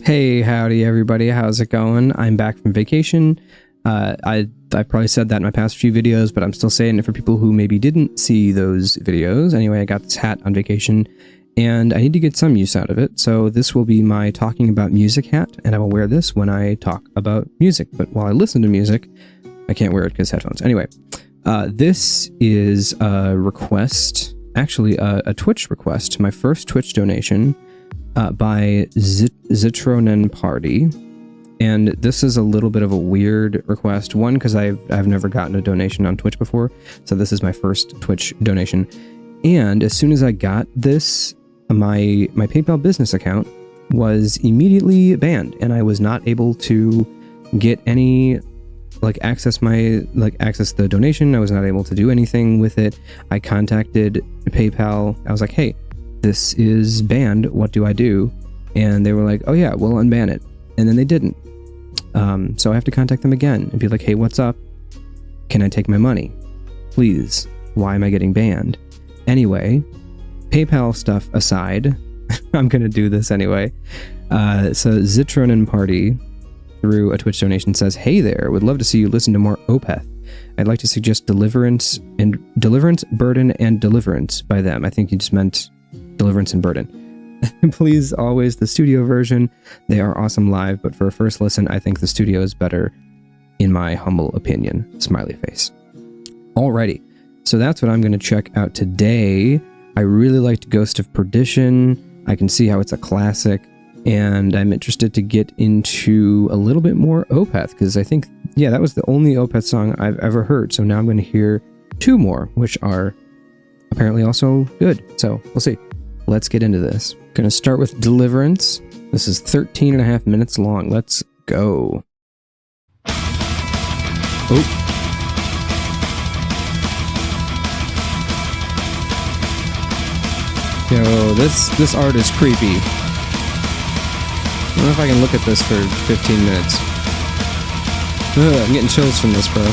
Hey, howdy everybody, how's it going? I'm back from vacation. I've probably said that in my past few videos, but I'm still saying it for people who maybe didn't see those videos. Anyway, I got this hat on vacation, and I need to get some use out of it, so this will be my talking about music hat, and I will wear this when I talk about music. But while I listen to music, I can't wear it because headphones. Anyway, this is a request, actually a Twitch request, my first Twitch donation, by Zitronen Party, and this is a little bit of a weird request. One, because I've never gotten a donation on Twitch before, so this is my first Twitch donation. And as soon as I got this, my PayPal business account was immediately banned, and I was not able to get any access the donation. I was not able to do anything with it. I contacted PayPal. I was like, hey, this is banned, what do I do? And they were like, oh yeah, we'll unban it. And then they didn't. So I have to contact them again and be like, hey, what's up? Can I take my money? Please. Why am I getting banned? Anyway, PayPal stuff aside, I'm gonna do this anyway. So Zitronen Party, through a Twitch donation, says, hey there, would love to see you listen to more Opeth. I'd like to suggest Deliverance, Burden, and Deliverance by them. I think you just meant Deliverance and Burden. Please, always the studio version. They are awesome live, but for a first listen, I think the studio is better, in my humble opinion. Smiley face. Alrighty, so that's what I'm going to check out today. I really liked Ghost of Perdition. I can see how it's a classic, and I'm interested to get into a little bit more Opeth, because I think, yeah, that was the only Opeth song I've ever heard, so now I'm going to hear two more, which are apparently also good, so we'll see. Let's get into this. Gonna start with Deliverance. This is 13 and a half minutes long. Let's go. Oh. Yo, this art is creepy. I don't know if I can look at this for 15 minutes. Ugh, I'm getting chills from this, bro.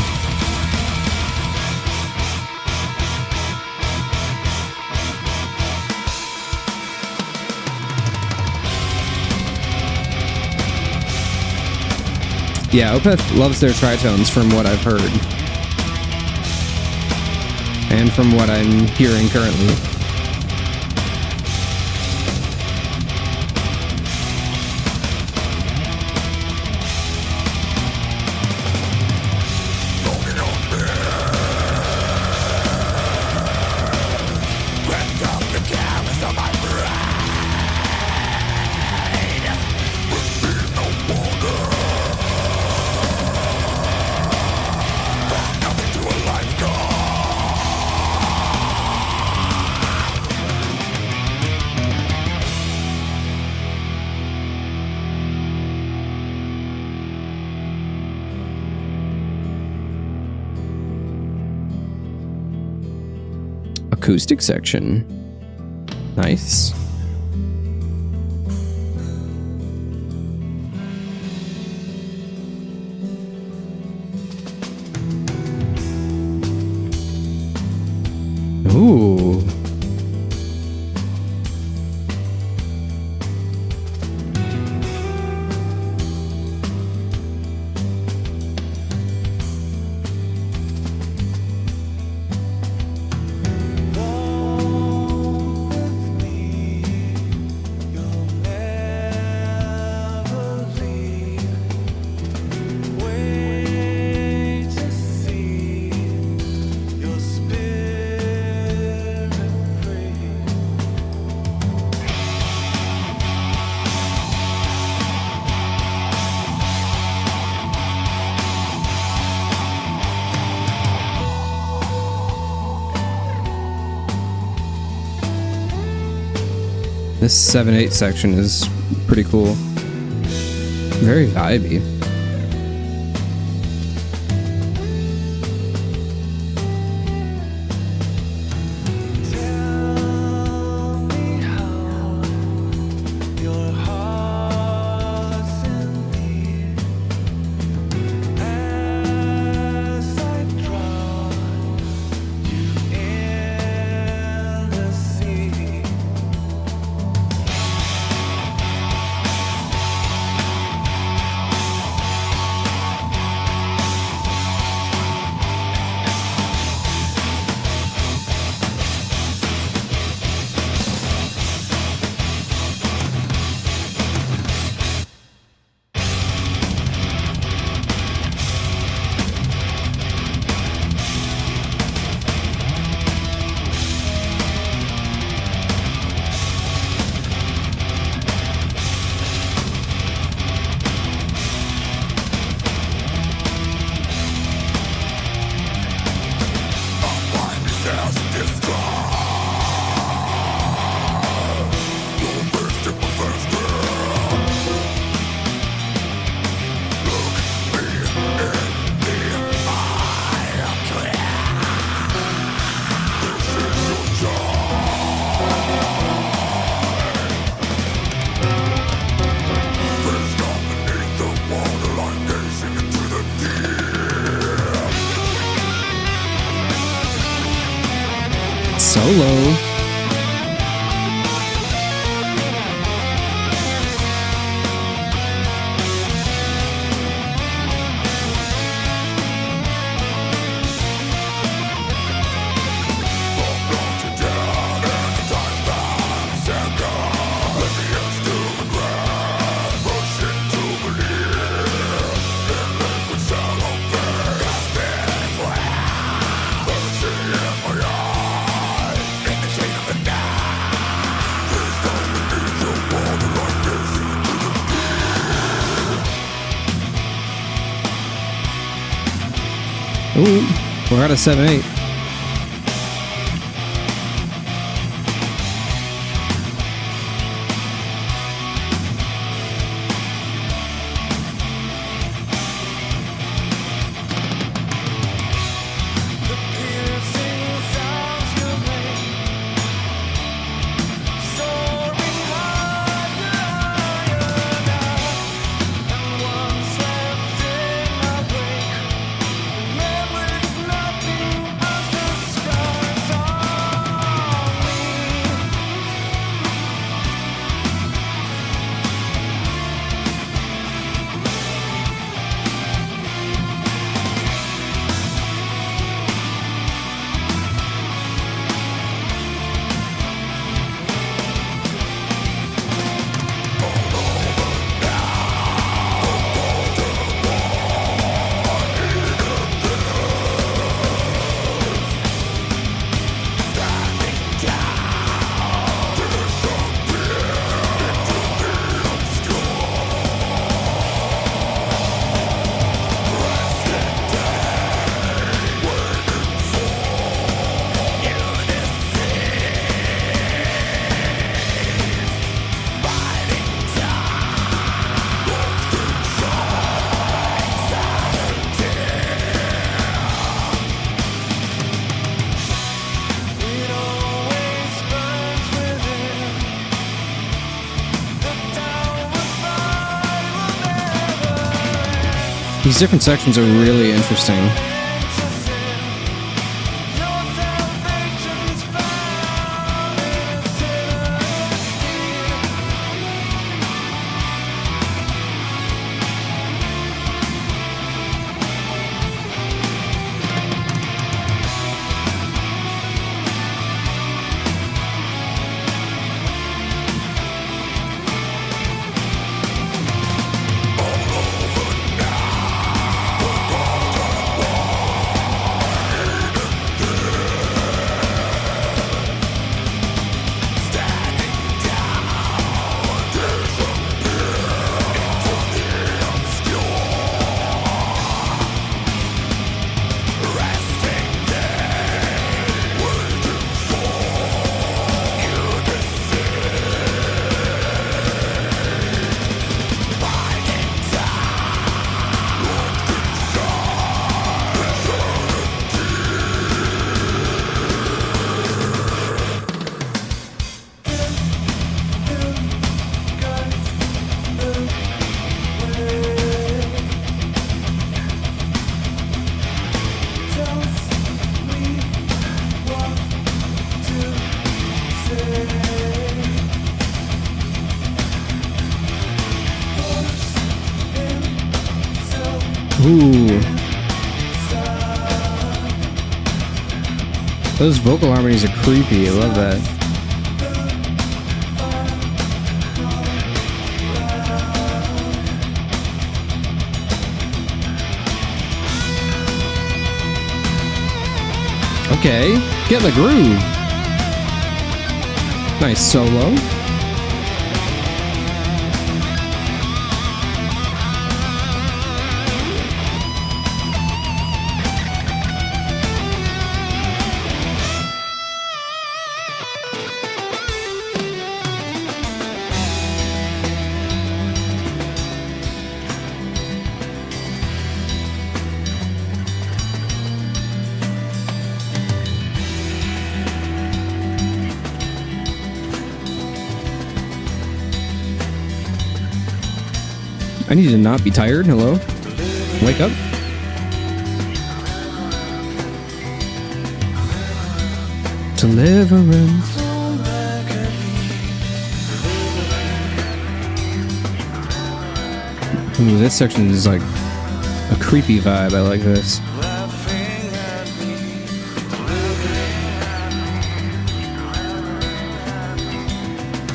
Yeah, Opeth loves their tritones from what I've heard. And from what I'm hearing currently. Acoustic section. Nice. Ooh. This 7/8 section is pretty cool. Very vibey. Solo. Ooh, we're at a 7-8. These different sections are really interesting. Ooh. Those vocal harmonies are creepy. I love that. Okay, get in the groove. Nice solo. I need to not be tired. Hello? Wake up. Deliverance. Ooh, this section is like a creepy vibe. I like this.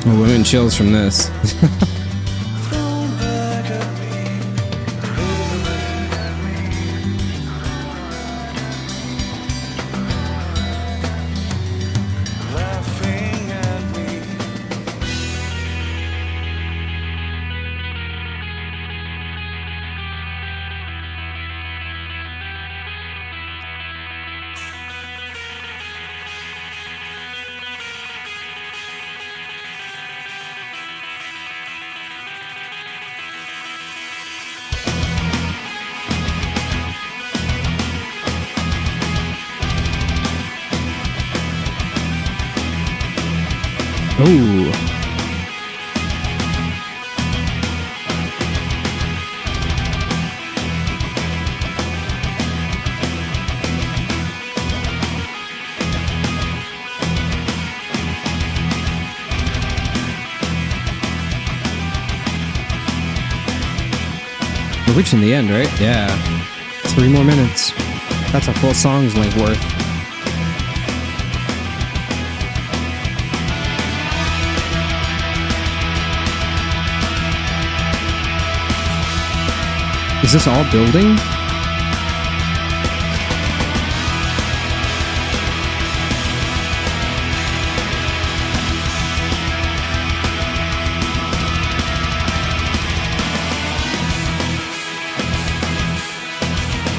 Oh, we're in chills from this. Ooh. We're reaching the end, right? Yeah. 3 more minutes. That's a full song's length worth. Is this all building?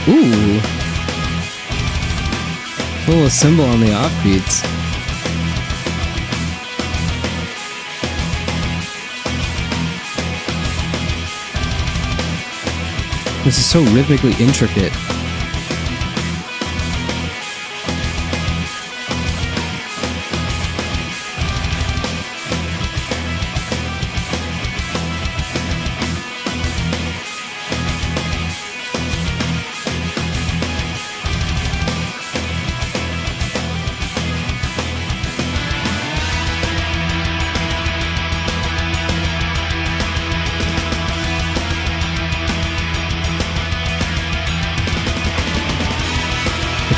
Ooh. A little symbol on the offbeats. This is so rhythmically intricate.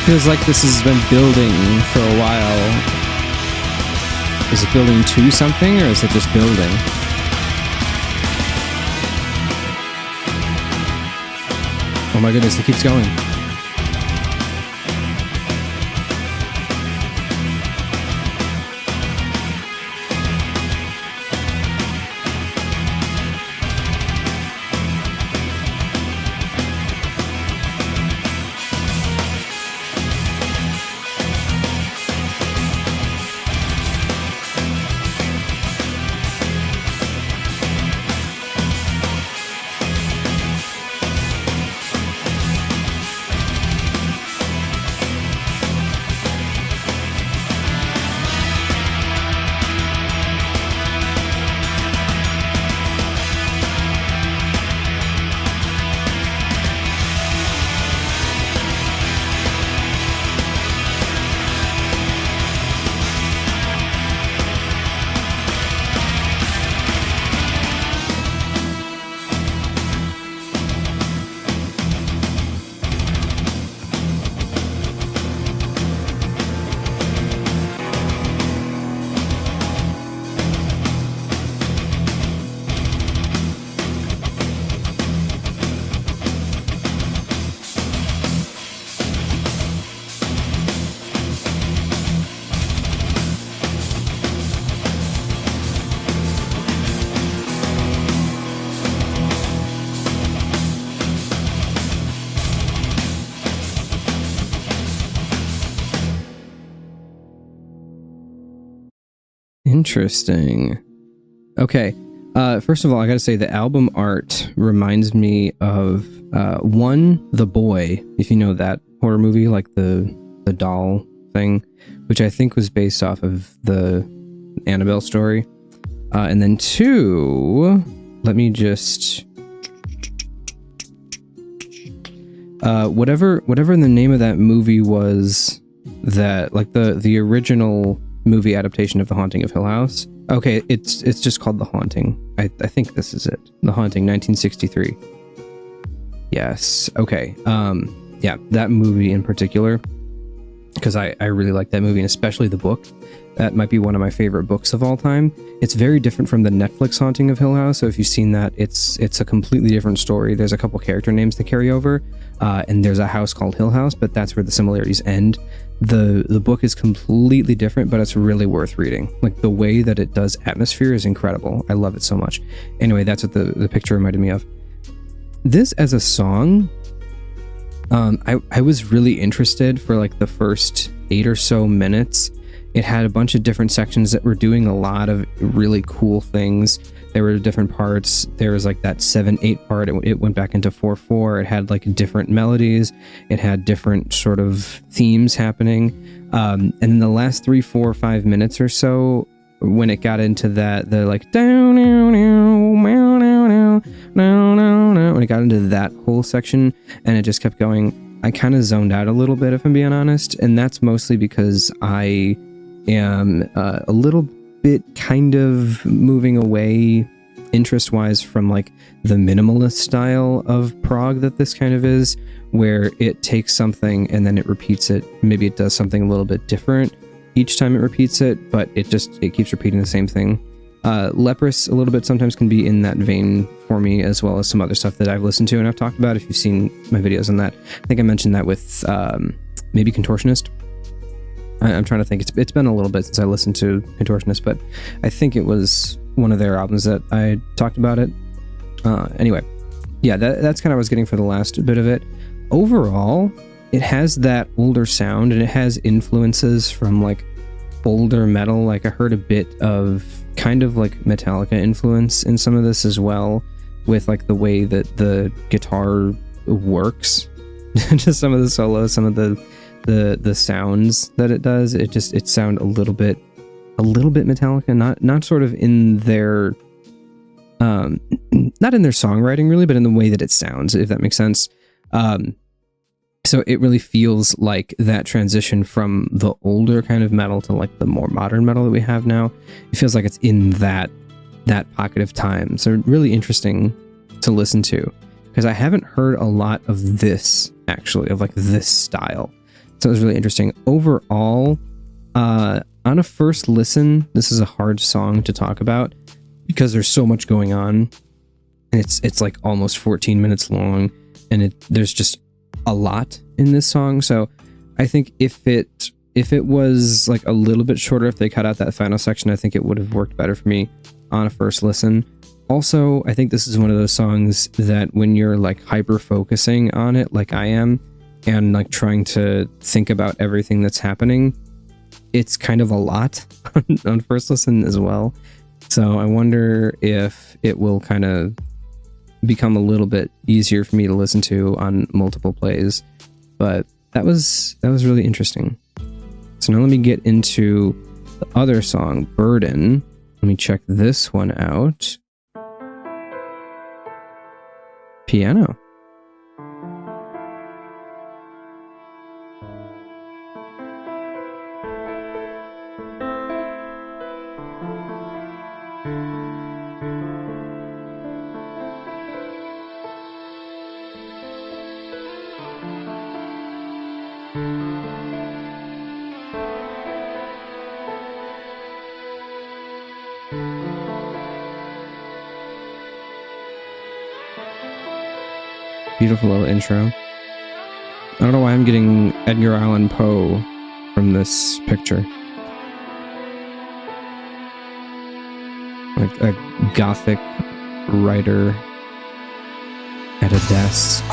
Feels like this has been building for a while. Is it building to something, or is it just building? Oh my goodness, it keeps going. Interesting. Okay. First of all, I gotta say the album art reminds me of one, The Boy, if you know that horror movie, like the doll thing, which I think was based off of the Annabelle story. And then 2, let me just whatever the name of that movie was that like the original movie adaptation of The Haunting of Hill House. Okay, it's just called The Haunting. I think this is it. The Haunting, 1963. Yes. Okay. Yeah, that movie in particular, because I really like that movie, and especially the book. That might be one of my favorite books of all time. It's very different from the Netflix Haunting of Hill House. So if you've seen that, it's a completely different story. There's a couple character names that carry over, and there's a house called Hill House, but that's where the similarities end. The book is completely different, but it's really worth reading. Like, the way that it does atmosphere is incredible. I love it so much. Anyway, that's what the picture reminded me of. This as a song, I was really interested for like the first 8 or so minutes. It had a bunch of different sections that were doing a lot of really cool things. There were different parts. There was like that 7/8 part. It went back into 4/4. It had like different melodies. It had different sort of themes happening. And in the last 3, 4, 5 minutes or so, when it got into that, the like down, when it got into that whole section, and it just kept going, I kind of zoned out a little bit, if I'm being honest. And that's mostly because I am a little bit kind of moving away interest-wise from like the minimalist style of prog that this kind of is, where it takes something and then it repeats it. Maybe it does something a little bit different each time it repeats it, but it keeps repeating the same thing. Leprous a little bit sometimes can be in that vein for me, as well as some other stuff that I've listened to and I've talked about if you've seen my videos on that. I think I mentioned that with maybe Contortionist. I'm trying to think. It's been a little bit since I listened to Contortionist, but I think it was one of their albums that I talked about it. Anyway, yeah, that's kind of what I was getting for the last bit of it. Overall, it has that older sound, and it has influences from like older metal. Like, I heard a bit of kind of like Metallica influence in some of this as well, with like the way that the guitar works. Just some of the solos, some of the sounds that it does, it sound a little bit Metallica, not sort of in their not in their songwriting really, but in the way that it sounds, if that makes sense. So it really feels like that transition from the older kind of metal to like the more modern metal that we have now. It feels like it's in that pocket of time. So really interesting to listen to, because I haven't heard a lot of this, actually, of like this style. So it was really interesting. Overall, on a first listen, this is a hard song to talk about because there's so much going on. And it's like almost 14 minutes long, and there's just a lot in this song. So I think if it was like a little bit shorter, if they cut out that final section, I think it would have worked better for me on a first listen. Also, I think this is one of those songs that when you're like hyper focusing on it, like I am, and like trying to think about everything that's happening, it's kind of a lot on first listen as well. So I wonder if it will kind of become a little bit easier for me to listen to on multiple plays. But that was really interesting. So now let me get into the other song, Burden. Let me check this one out. Piano. Beautiful little intro. I don't know why I'm getting Edgar Allan Poe from this picture. Like a gothic writer at a desk.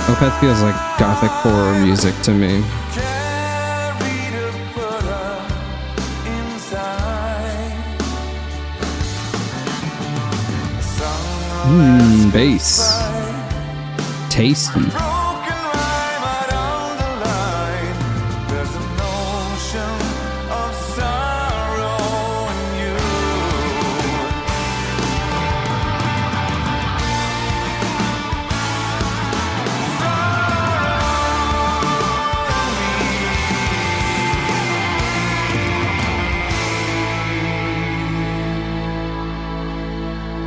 Opeth feels like gothic horror music to me. Bass. Tasty.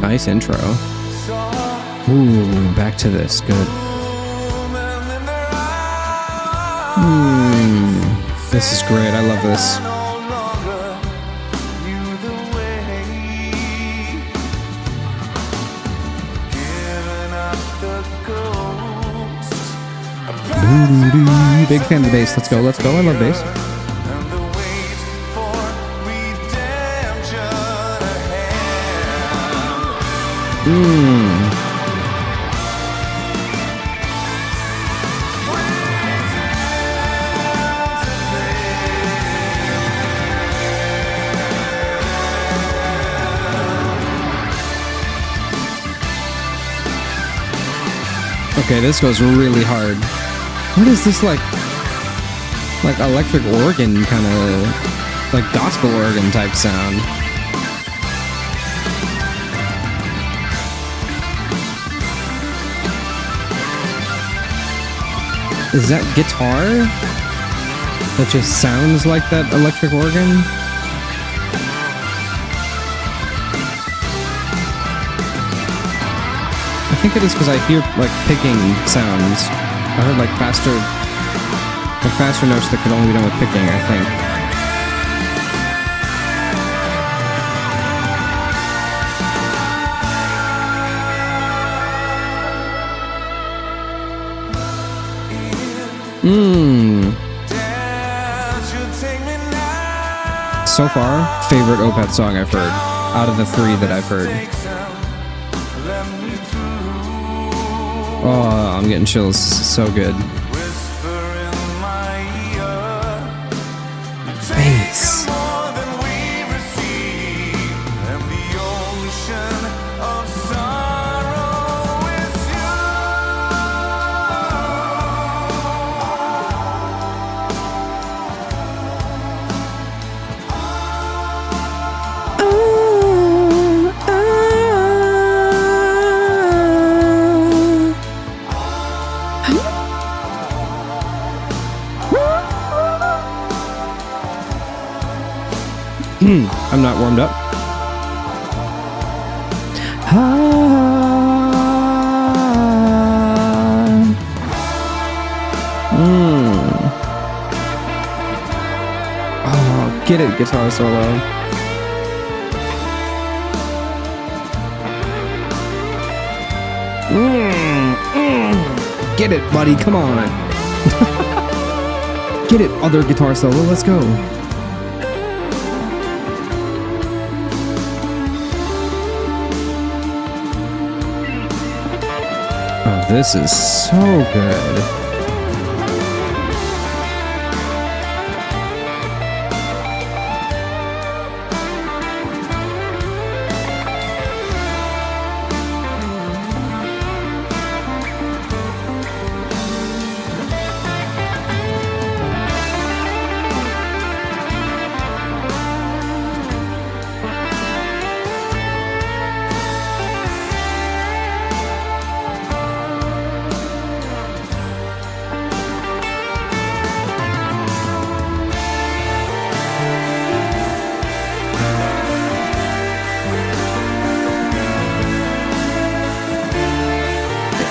Nice intro. Ooh, back to this. Good. This is great. I love this. Big fan of the bass. Let's go. Let's go. I love bass. Okay, this goes really hard. What is this, like electric organ kind of, like gospel organ type sound? Is that guitar that just sounds like that electric organ? I think it is because I hear like picking sounds. I heard like faster notes that could only be done with picking, I think. So far, favorite Opeth song I've heard, out of the 3 that I've heard. Oh, I'm getting chills. This is so good. Bass. I'm not warmed up. Oh, get it, guitar solo. Get it, buddy, come on. Get it, other guitar solo, let's go. Oh, this is so good.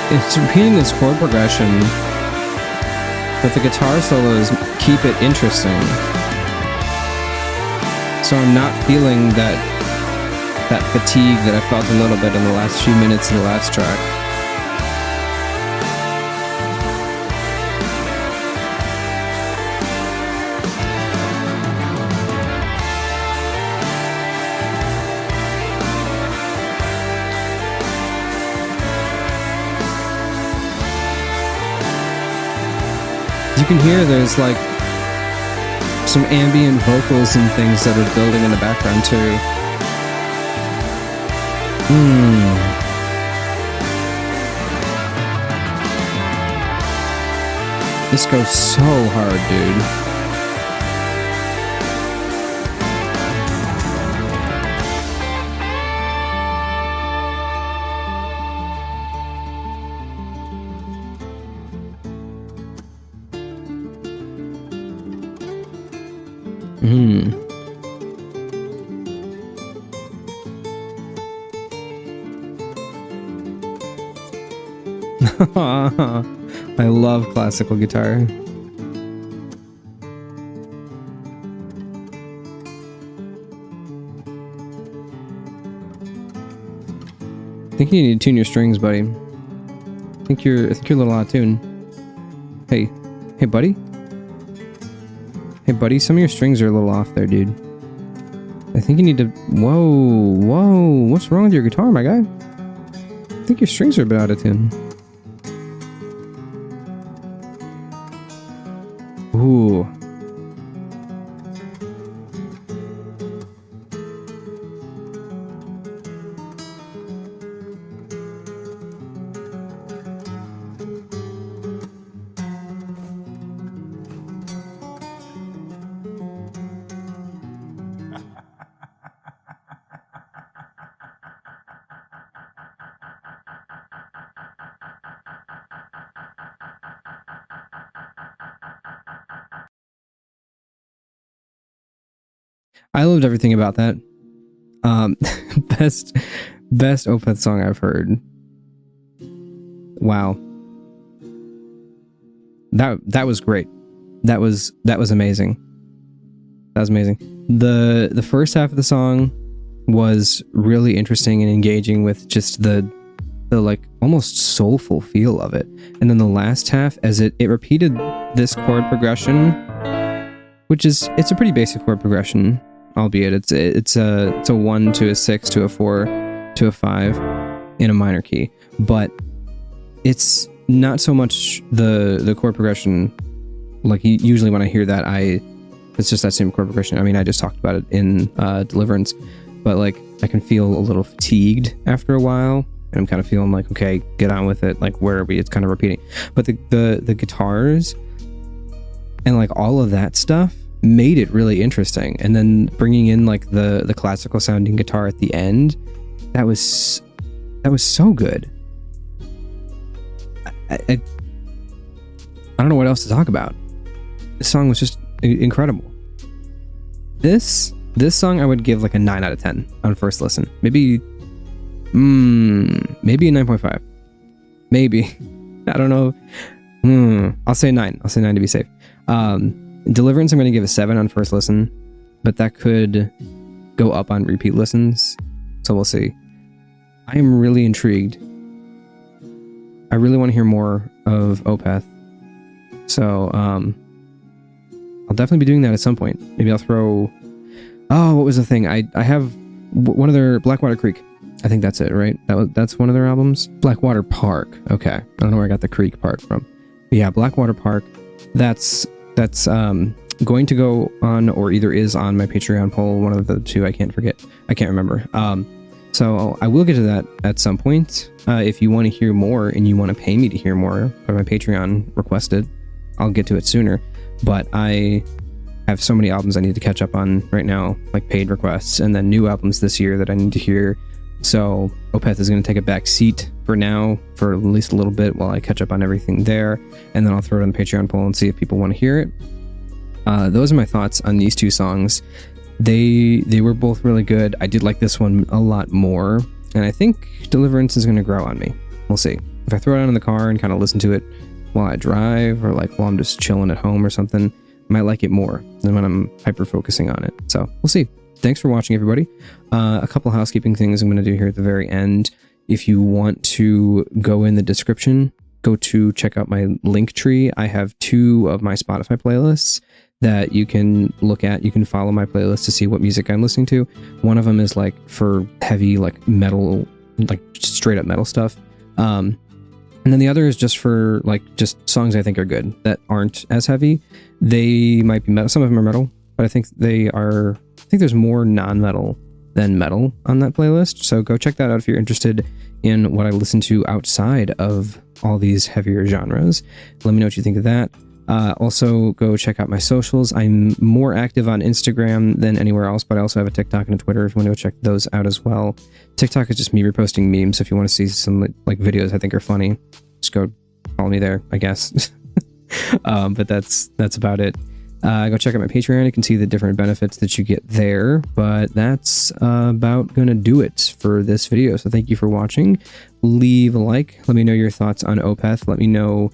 It's repeating this chord progression, but the guitar solos keep it interesting. So I'm not feeling that fatigue that I felt a little bit in the last few minutes of the last track. You can hear there's like some ambient vocals and things that are building in the background too. This goes so hard, dude. I love classical guitar. I think you need to tune your strings, buddy. I think you're a little out of tune. Hey, buddy. Hey, buddy. Some of your strings are a little off there, dude. I think you need to. Whoa. What's wrong with your guitar, my guy? I think your strings are a bit out of tune. Ooh. I loved everything about that. Best Opeth song I've heard. Wow. That was great. That was amazing. That was amazing. The first half of the song was really interesting and engaging with just the like almost soulful feel of it. And then the last half, as it repeated this chord progression, which it's a pretty basic chord progression, albeit it's a 1 to a 6 to a 4 to a 5 in a minor key, but it's not so much the chord progression. Like usually when I hear that, it's just that same chord progression. I mean, I just talked about it in Deliverance, but like I can feel a little fatigued after a while, and I'm kind of feeling like, okay, get on with it. Like, where are we? It's kind of repeating, but the guitars and like all of that stuff made it really interesting. And then bringing in like the classical sounding guitar at the end, that was so good. I don't know what else to talk about. This song was just incredible. This song I would give like a 9 out of 10 on first listen. Maybe a 9.5. Maybe. I don't know. I'll say 9. I'll say 9 to be safe. Deliverance, I'm going to give a 7 on first listen, but that could go up on repeat listens, so we'll see. I am really intrigued. I really want to hear more of Opeth, so I'll definitely be doing that at some point. Maybe I'll throw... Oh, what was the thing? I have one of their... Blackwater Creek. I think that's it, right? That's one of their albums? Blackwater Park. Okay. I don't know where I got the creek part from. But yeah, Blackwater Park. That's going to go on, or either is on my Patreon poll, one of the two. I can't remember. So I will get to that at some point. If you want to hear more and you want to pay me to hear more, or my Patreon requested, I'll get to it sooner. But I have so many albums I need to catch up on right now, like paid requests, and then new albums this year that I need to hear. So Opeth is going to take a back seat for now, for at least a little bit, while I catch up on everything there, and then I'll throw it on the Patreon poll and see if people want to hear it. Those are my thoughts on these two songs. They were both really good. I did like this one a lot more, and I think Deliverance is going to grow on me. We'll see. If I throw it on in the car and kind of listen to it while I drive, or like while I'm just chilling at home or something, I might like it more than when I'm hyper focusing on it. So we'll see. Thanks for watching, everybody. A couple housekeeping things I'm going to do here at the very end. If you want to go in the description, go to check out my link tree. I have 2 of my Spotify playlists that you can look at. You can follow my playlist to see what music I'm listening to. One of them is like for heavy, like metal, like straight up metal stuff. And then the other is just for like just songs I think are good that aren't as heavy. They might be metal. Some of them are metal, but I think there's more non-metal than metal on that playlist. So go check that out if you're interested in what I listen to outside of all these heavier genres. Let me know what you think of that. Also, go check out my socials. I'm more active on Instagram than anywhere else, but I also have a TikTok and a Twitter if you want to go check those out as well. TikTok is just me reposting memes. So if you want to see some like videos I think are funny, just go follow me there, I guess. But that's about it. Go check out my Patreon. You can see the different benefits that you get there. But that's about gonna do it for this video. So thank you for watching. Leave a like. Let me know your thoughts on Opeth. Let me know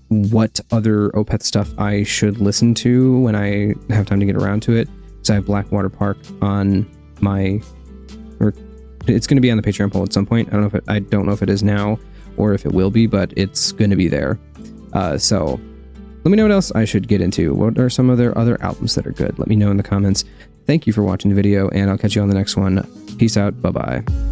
what other Opeth stuff I should listen to when I have time to get around to it. So I have Blackwater Park on my, or it's going to be on the Patreon poll at some point. I don't know if it is now or if it will be, but it's going to be there. So let me know what else I should get into. What are some of their other albums that are good? Let me know in the comments. Thank you for watching the video, and I'll catch you on the next one. Peace out. Bye-bye.